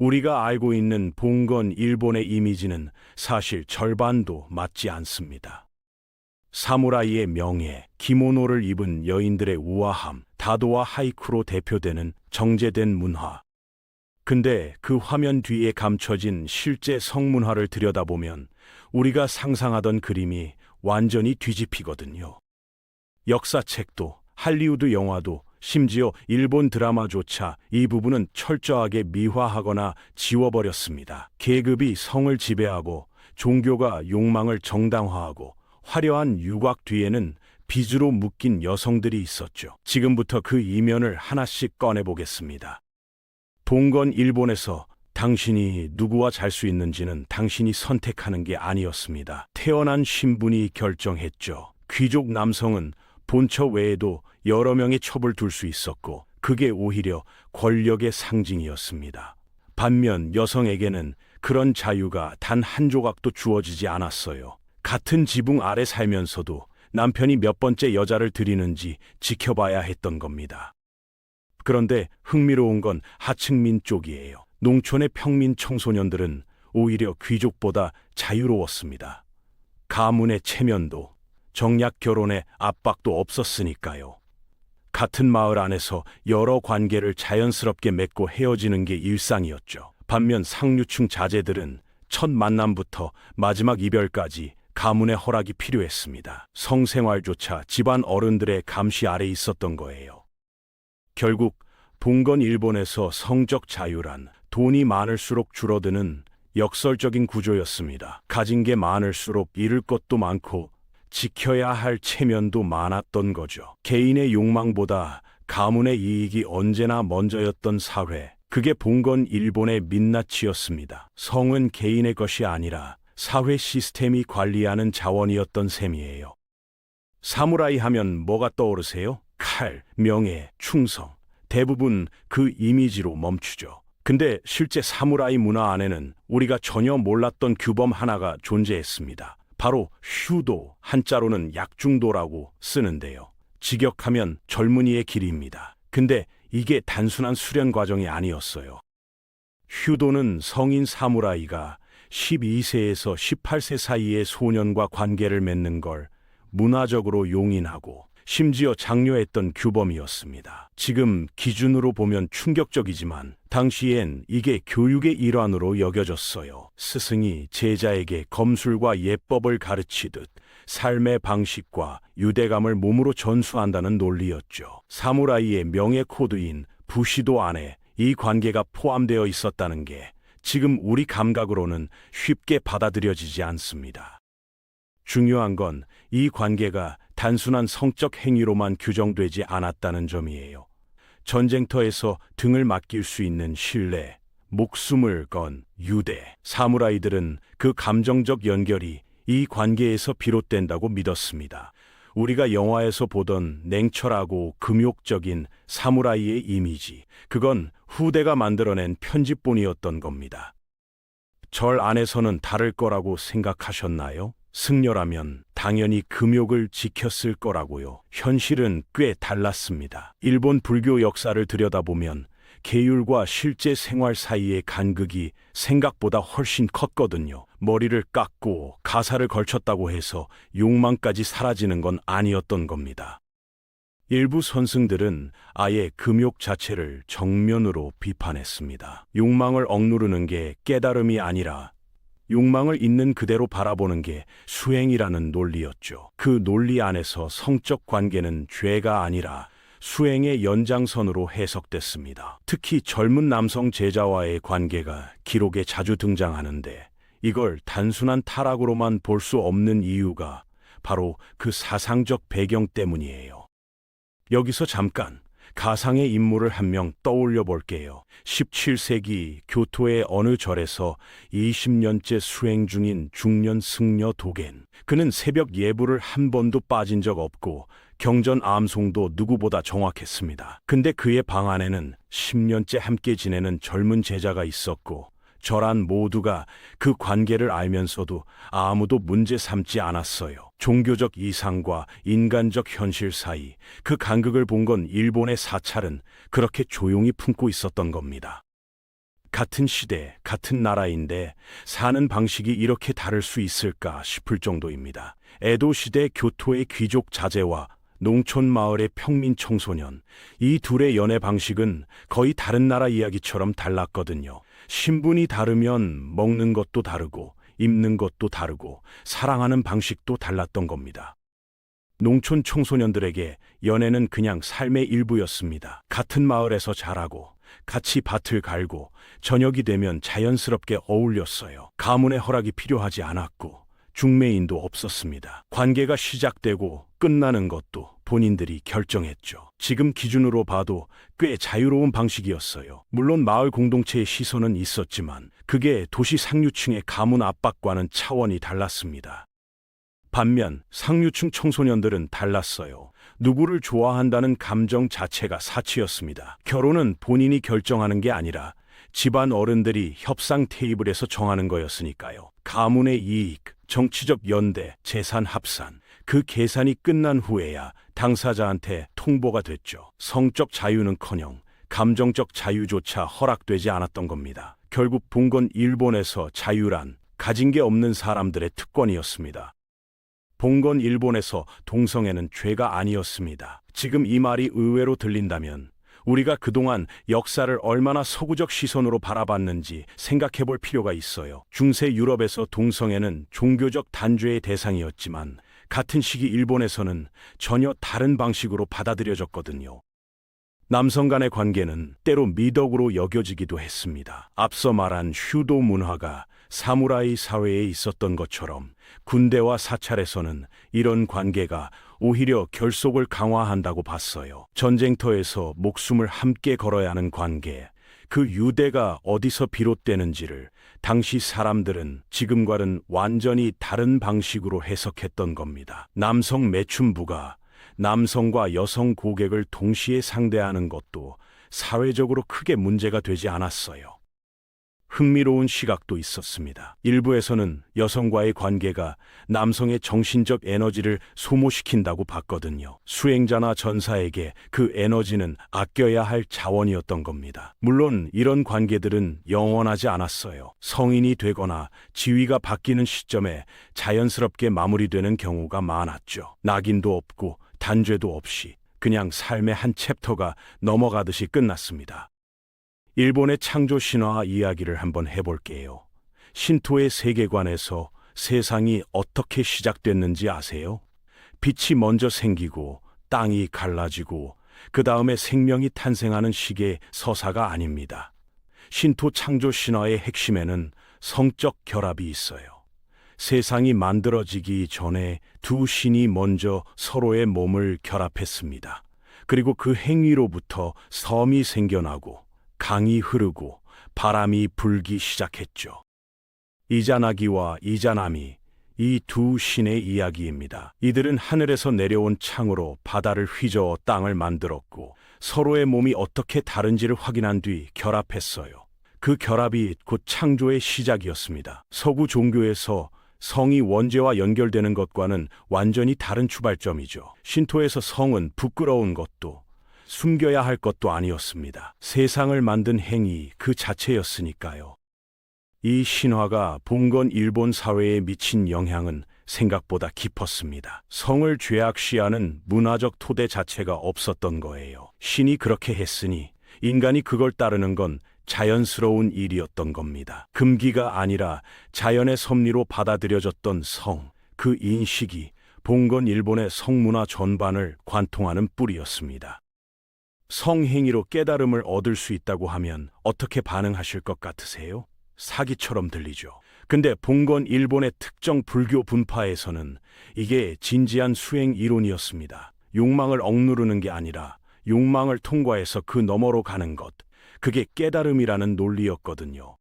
우리가 알고 있는 봉건 일본의 이미지는 사실 절반도 맞지 않습니다. 사무라이의 명예, 기모노를 입은 여인들의 우아함, 다도와 하이쿠로 대표되는 정제된 문화. 근데 그 화면 뒤에 감춰진 실제 성문화를 들여다보면 우리가 상상하던 그림이 완전히 뒤집히거든요. 역사책도, 할리우드 영화도, 심지어 일본 드라마조차 이 부분은 철저하게 미화하거나 지워버렸습니다. 계급이 성을 지배하고 종교가 욕망을 정당화하고 화려한 유곽 뒤에는 빚으로 묶인 여성들이 있었죠. 지금부터 그 이면을 하나씩 꺼내보겠습니다. 봉건 일본에서 당신이 누구와 잘 수 있는지는 당신이 선택하는 게 아니었습니다. 태어난 신분이 결정했죠. 귀족 남성은 본처 외에도 여러 명의 첩을 둘 수 있었고 그게 오히려 권력의 상징이었습니다. 반면 여성에게는 그런 자유가 단 한 조각도 주어지지 않았어요. 같은 지붕 아래 살면서도 남편이 몇 번째 여자를 들이는지 지켜봐야 했던 겁니다. 그런데 흥미로운 건 하층민 쪽이에요. 농촌의 평민 청소년들은 오히려 귀족보다 자유로웠습니다. 가문의 체면도, 정략 결혼의 압박도 없었으니까요. 같은 마을 안에서 여러 관계를 자연스럽게 맺고 헤어지는 게 일상이었죠. 반면 상류층 자제들은 첫 만남부터 마지막 이별까지 가문의 허락이 필요했습니다. 성생활조차 집안 어른들의 감시 아래 있었던 거예요. 결국 봉건 일본에서 성적 자유란 돈이 많을수록 줄어드는 역설적인 구조였습니다. 가진 게 많을수록 잃을 것도 많고 지켜야 할 체면도 많았던 거죠. 개인의 욕망보다 가문의 이익이 언제나 먼저였던 사회, 그게 봉건 일본의 민낯이었습니다. 성은 개인의 것이 아니라 사회 시스템이 관리하는 자원이었던 셈이에요. 사무라이 하면 뭐가 떠오르세요? 칼, 명예, 충성. 대부분 그 이미지로 멈추죠. 근데 실제 사무라이 문화 안에는 우리가 전혀 몰랐던 규범 하나가 존재했습니다. 바로 휴도, 한자로는 약중도라고 쓰는데요. 직역하면 젊은이의 길입니다. 근데 이게 단순한 수련 과정이 아니었어요. 휴도는 성인 사무라이가 12세에서 18세 사이의 소년과 관계를 맺는 걸 문화적으로 용인하고 심지어 장려했던 규범이었습니다. 지금 기준으로 보면 충격적이지만 당시엔 이게 교육의 일환으로 여겨졌어요. 스승이 제자에게 검술과 예법을 가르치듯 삶의 방식과 유대감을 몸으로 전수한다는 논리였죠. 사무라이의 명예 코드인 부시도 안에 이 관계가 포함되어 있었다는 게 지금 우리 감각으로는 쉽게 받아들여지지 않습니다. 중요한 건 이 관계가 단순한 성적 행위로만 규정되지 않았다는 점이에요. 전쟁터에서 등을 맡길 수 있는 신뢰, 목숨을 건 유대, 사무라이들은 그 감정적 연결이 이 관계에서 비롯된다고 믿었습니다. 우리가 영화에서 보던 냉철하고 금욕적인 사무라이의 이미지, 그건 후대가 만들어낸 편집본이었던 겁니다. 절 안에서는 다를 거라고 생각하셨나요? 승려라면 당연히 금욕을 지켰을 거라고요. 현실은 꽤 달랐습니다. 일본 불교 역사를 들여다보면 계율과 실제 생활 사이의 간극이 생각보다 훨씬 컸거든요. 머리를 깎고 가사를 걸쳤다고 해서 욕망까지 사라지는 건 아니었던 겁니다. 일부 선승들은 아예 금욕 자체를 정면으로 비판했습니다. 욕망을 억누르는 게 깨달음이 아니라 욕망을 있는 그대로 바라보는 게 수행이라는 논리였죠. 그 논리 안에서 성적 관계는 죄가 아니라 수행의 연장선으로 해석됐습니다. 특히 젊은 남성 제자와의 관계가 기록에 자주 등장하는데 이걸 단순한 타락으로만 볼 수 없는 이유가 바로 그 사상적 배경 때문이에요. 여기서 잠깐 가상의 인물을 한 명 떠올려 볼게요. 17세기 교토의 어느 절에서 20년째 수행 중인 중년 승려 도겐. 그는 새벽 예불을 한 번도 빠진 적 없고 경전 암송도 누구보다 정확했습니다. 근데 그의 방 안에는 10년째 함께 지내는 젊은 제자가 있었고 절 안 모두가 그 관계를 알면서도 아무도 문제 삼지 않았어요. 종교적 이상과 인간적 현실 사이 그 간극을 본 건 일본의 사찰은 그렇게 조용히 품고 있었던 겁니다. 같은 시대, 같은 나라인데 사는 방식이 이렇게 다를 수 있을까 싶을 정도입니다. 에도 시대 교토의 귀족 자제와 농촌 마을의 평민 청소년, 이 둘의 연애 방식은 거의 다른 나라 이야기처럼 달랐거든요. 신분이 다르면 먹는 것도 다르고 입는 것도 다르고 사랑하는 방식도 달랐던 겁니다. 농촌 청소년들에게 연애는 그냥 삶의 일부였습니다. 같은 마을에서 자라고 같이 밭을 갈고 저녁이 되면 자연스럽게 어울렸어요. 가문의 허락이 필요하지 않았고 중매인도 없었습니다. 관계가 시작되고 끝나는 것도 본인들이 결정했죠. 지금 기준으로 봐도 꽤 자유로운 방식이었어요. 물론 마을 공동체의 시선은 있었지만 그게 도시 상류층의 가문 압박과는 차원이 달랐습니다. 반면 상류층 청소년들은 달랐어요. 누구를 좋아한다는 감정 자체가 사치였습니다. 결혼은 본인이 결정하는 게 아니라 집안 어른들이 협상 테이블에서 정하는 거였으니까요. 가문의 이익, 정치적 연대, 재산 합산, 그 계산이 끝난 후에야 당사자한테 통보가 됐죠. 성적 자유는커녕 감정적 자유조차 허락되지 않았던 겁니다. 결국 본 건 일본에서 자유란 가진 게 없는 사람들의 특권이었습니다. 본 건 일본에서 동성애는 죄가 아니었습니다. 지금 이 말이 의외로 들린다면 우리가 그동안 역사를 얼마나 서구적 시선으로 바라봤는지 생각해 볼 필요가 있어요. 중세 유럽에서 동성애는 종교적 단죄의 대상이었지만 같은 시기 일본에서는 전혀 다른 방식으로 받아들여졌거든요. 남성 간의 관계는 때로 미덕으로 여겨지기도 했습니다. 앞서 말한 휴도 문화가 사무라이 사회에 있었던 것처럼 군대와 사찰에서는 이런 관계가 오히려 결속을 강화한다고 봤어요. 전쟁터에서 목숨을 함께 걸어야 하는 관계, 그 유대가 어디서 비롯되는지를 당시 사람들은 지금과는 완전히 다른 방식으로 해석했던 겁니다. 남성 매춘부가 남성과 여성 고객을 동시에 상대하는 것도 사회적으로 크게 문제가 되지 않았어요. 흥미로운 시각도 있었습니다. 일부에서는 여성과의 관계가 남성의 정신적 에너지를 소모시킨다고 봤거든요. 수행자나 전사에게 그 에너지는 아껴야 할 자원이었던 겁니다. 물론 이런 관계들은 영원하지 않았어요. 성인이 되거나 지위가 바뀌는 시점에 자연스럽게 마무리되는 경우가 많았죠. 낙인도 없고 단죄도 없이 그냥 삶의 한 챕터가 넘어가듯이 끝났습니다. 일본의 창조 신화 이야기를 한번 해볼게요. 신토의 세계관에서 세상이 어떻게 시작됐는지 아세요? 빛이 먼저 생기고 땅이 갈라지고 그 다음에 생명이 탄생하는 식의 서사가 아닙니다. 신토 창조 신화의 핵심에는 성적 결합이 있어요. 세상이 만들어지기 전에 두 신이 먼저 서로의 몸을 결합했습니다. 그리고 그 행위로부터 섬이 생겨나고 강이 흐르고 바람이 불기 시작했죠. 이자나기와 이자나미, 이 두 신의 이야기입니다. 이들은 하늘에서 내려온 창으로 바다를 휘저어 땅을 만들었고 서로의 몸이 어떻게 다른지를 확인한 뒤 결합했어요. 그 결합이 곧 창조의 시작이었습니다. 서구 종교에서 성이 원죄와 연결되는 것과는 완전히 다른 출발점이죠. 신토에서 성은 부끄러운 것도 숨겨야 할 것도 아니었습니다. 세상을 만든 행위 그 자체였으니까요. 이 신화가 봉건 일본 사회에 미친 영향은 생각보다 깊었습니다. 성을 죄악시하는 문화적 토대 자체가 없었던 거예요. 신이 그렇게 했으니 인간이 그걸 따르는 건 자연스러운 일이었던 겁니다. 금기가 아니라 자연의 섭리로 받아들여졌던 성, 그 인식이 봉건 일본의 성문화 전반을 관통하는 뿌리였습니다. 성행위로 깨달음을 얻을 수 있다고 하면 어떻게 반응하실 것 같으세요? 사기처럼 들리죠. 근데 봉건 일본의 특정 불교 분파에서는 이게 진지한 수행 이론이었습니다. 욕망을 억누르는 게 아니라 욕망을 통과해서 그 너머로 가는 것, 그게 깨달음이라는 논리였거든요.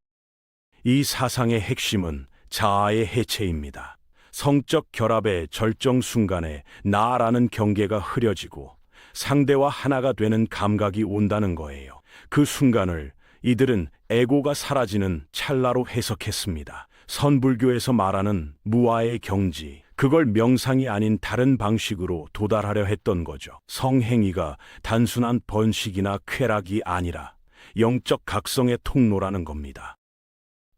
이 사상의 핵심은 자아의 해체입니다. 성적 결합의 절정 순간에 나라는 경계가 흐려지고 상대와 하나가 되는 감각이 온다는 거예요. 그 순간을 이들은 에고가 사라지는 찰나로 해석했습니다. 선불교에서 말하는 무아의 경지, 그걸 명상이 아닌 다른 방식으로 도달하려 했던 거죠. 성행위가 단순한 번식이나 쾌락이 아니라 영적 각성의 통로라는 겁니다.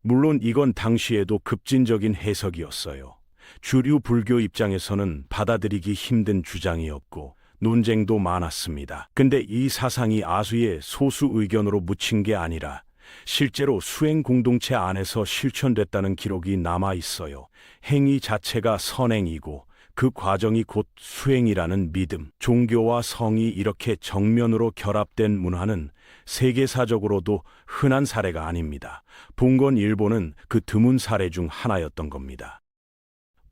물론 이건 당시에도 급진적인 해석이었어요. 주류 불교 입장에서는 받아들이기 힘든 주장이었고 논쟁도 많았습니다. 근데 이 사상이 아수의 소수 의견으로 묻힌 게 아니라 실제로 수행 공동체 안에서 실천됐다는 기록이 남아 있어요. 행위 자체가 선행이고 그 과정이 곧 수행이라는 믿음, 종교와 성이 이렇게 정면으로 결합된 문화는 세계사적으로도 흔한 사례가 아닙니다. 봉건 일본은 그 드문 사례 중 하나였던 겁니다.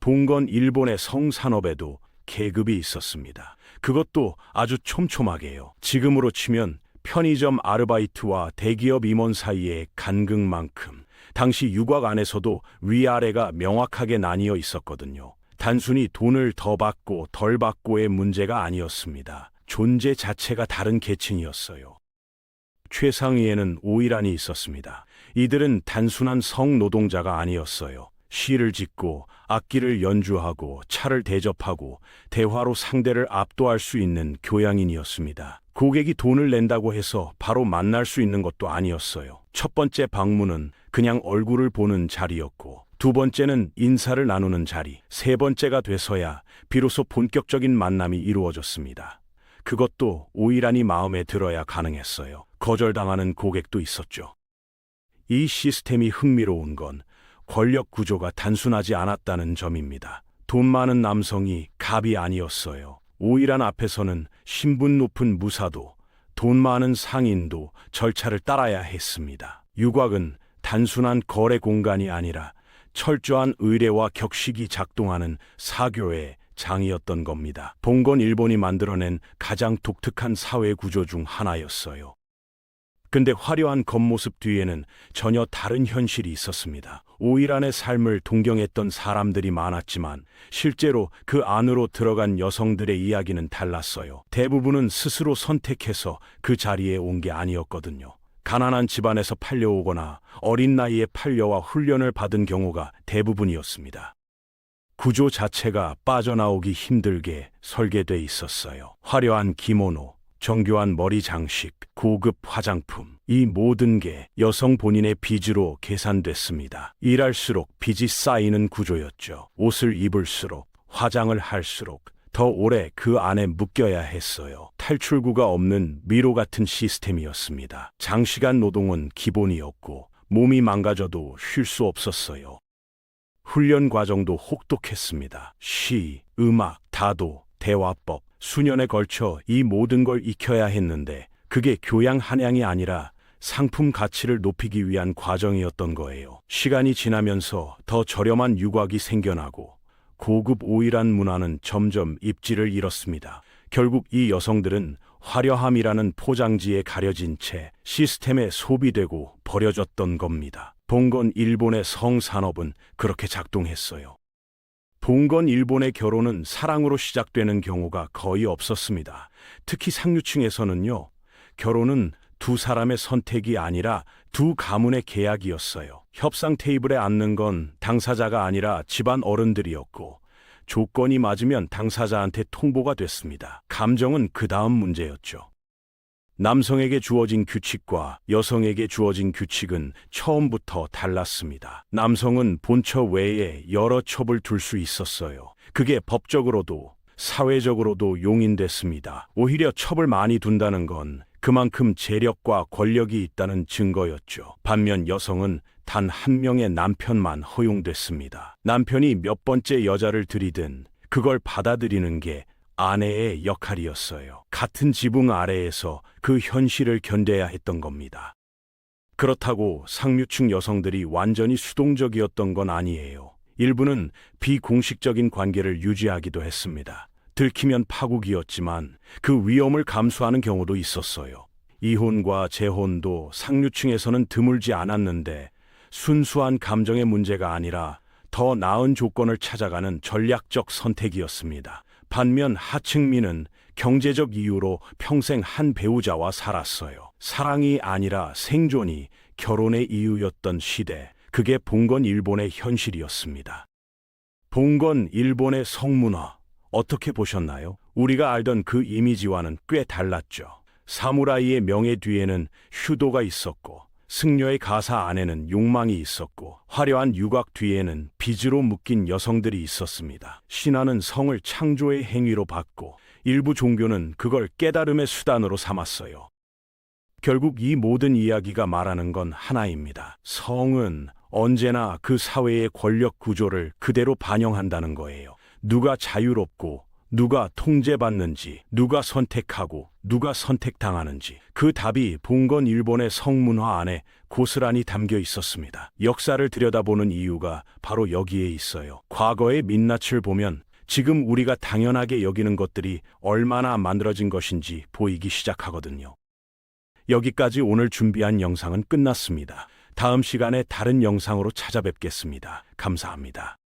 봉건 일본의 성산업에도 계급이 있었습니다. 그것도 아주 촘촘하게요. 지금으로 치면 편의점 아르바이트와 대기업 임원 사이의 간극만큼 당시 유곽 안에서도 위아래가 명확하게 나뉘어 있었거든요. 단순히 돈을 더 받고 덜 받고의 문제가 아니었습니다. 존재 자체가 다른 계층이었어요. 최상위에는 오이란이 있었습니다. 이들은 단순한 성노동자가 아니었어요. 시를 짓고 악기를 연주하고 차를 대접하고 대화로 상대를 압도할 수 있는 교양인이었습니다. 고객이 돈을 낸다고 해서 바로 만날 수 있는 것도 아니었어요. 첫 번째 방문은 그냥 얼굴을 보는 자리였고, 두 번째는 인사를 나누는 자리, 세 번째가 돼서야 비로소 본격적인 만남이 이루어졌습니다. 그것도 오이란이 마음에 들어야 가능했어요. 거절당하는 고객도 있었죠. 이 시스템이 흥미로운 건 권력 구조가 단순하지 않았다는 점입니다. 돈 많은 남성이 갑이 아니었어요. 오이란 앞에서는 신분 높은 무사도, 돈 많은 상인도 절차를 따라야 했습니다. 유곽은 단순한 거래 공간이 아니라 철저한 의례와 격식이 작동하는 사교의 장이었던 겁니다. 봉건 일본이 만들어낸 가장 독특한 사회 구조 중 하나였어요. 근데 화려한 겉모습 뒤에는 전혀 다른 현실이 있었습니다. 오이란의 삶을 동경했던 사람들이 많았지만 실제로 그 안으로 들어간 여성들의 이야기는 달랐어요. 대부분은 스스로 선택해서 그 자리에 온 게 아니었거든요. 가난한 집안에서 팔려오거나 어린 나이에 팔려와 훈련을 받은 경우가 대부분이었습니다. 구조 자체가 빠져나오기 힘들게 설계돼 있었어요. 화려한 기모노, 정교한 머리 장식, 고급 화장품, 이 모든 게 여성 본인의 빚으로 계산됐습니다. 일할수록 빚이 쌓이는 구조였죠. 옷을 입을수록, 화장을 할수록 더 오래 그 안에 묶여야 했어요. 탈출구가 없는 미로 같은 시스템이었습니다. 장시간 노동은 기본이었고 몸이 망가져도 쉴 수 없었어요. 훈련 과정도 혹독했습니다. 시, 음악, 다도, 대화법, 수년에 걸쳐 이 모든 걸 익혀야 했는데 그게 교양 한양이 아니라 상품 가치를 높이기 위한 과정이었던 거예요. 시간이 지나면서 더 저렴한 유곽이 생겨나고 고급 오이란 문화는 점점 입지를 잃었습니다. 결국 이 여성들은 화려함이라는 포장지에 가려진 채 시스템에 소비되고 버려졌던 겁니다. 봉건 일본의 성산업은 그렇게 작동했어요. 봉건 일본의 결혼은 사랑으로 시작되는 경우가 거의 없었습니다. 특히 상류층에서는요, 결혼은 두 사람의 선택이 아니라 두 가문의 계약이었어요. 협상 테이블에 앉는 건 당사자가 아니라 집안 어른들이었고, 조건이 맞으면 당사자한테 통보가 됐습니다. 감정은 그 다음 문제였죠. 남성에게 주어진 규칙과 여성에게 주어진 규칙은 처음부터 달랐습니다. 남성은 본처 외에 여러 첩을 둘 수 있었어요. 그게 법적으로도 사회적으로도 용인됐습니다. 오히려 첩을 많이 둔다는 건 그만큼 재력과 권력이 있다는 증거였죠. 반면 여성은 단 한 명의 남편만 허용됐습니다. 남편이 몇 번째 여자를 들이든 그걸 받아들이는 게 아내의 역할이었어요. 같은 지붕 아래에서 그 현실을 견뎌야 했던 겁니다. 그렇다고 상류층 여성들이 완전히 수동적이었던 건 아니에요. 일부는 비공식적인 관계를 유지하기도 했습니다. 들키면 파국이었지만 그 위험을 감수하는 경우도 있었어요. 이혼과 재혼도 상류층에서는 드물지 않았는데 순수한 감정의 문제가 아니라 더 나은 조건을 찾아가는 전략적 선택이었습니다. 반면 하층민은 경제적 이유로 평생 한 배우자와 살았어요. 사랑이 아니라 생존이 결혼의 이유였던 시대, 그게 봉건 일본의 현실이었습니다. 봉건 일본의 성문화, 어떻게 보셨나요? 우리가 알던 그 이미지와는 꽤 달랐죠. 사무라이의 명예 뒤에는 휴도가 있었고, 승려의 가사 안에는 욕망이 있었고, 화려한 유곽 뒤에는 빚으로 묶인 여성들이 있었습니다. 신화는 성을 창조의 행위로 봤고, 일부 종교는 그걸 깨달음의 수단으로 삼았어요. 결국 이 모든 이야기가 말하는 건 하나입니다. 성은 언제나 그 사회의 권력 구조를 그대로 반영한다는 거예요. 누가 자유롭고 누가 통제받는지, 누가 선택하고 누가 선택당하는지, 그 답이 봉건 일본의 성문화 안에 고스란히 담겨 있었습니다. 역사를 들여다보는 이유가 바로 여기에 있어요. 과거의 민낯을 보면 지금 우리가 당연하게 여기는 것들이 얼마나 만들어진 것인지 보이기 시작하거든요. 여기까지 오늘 준비한 영상은 끝났습니다. 다음 시간에 다른 영상으로 찾아뵙겠습니다. 감사합니다.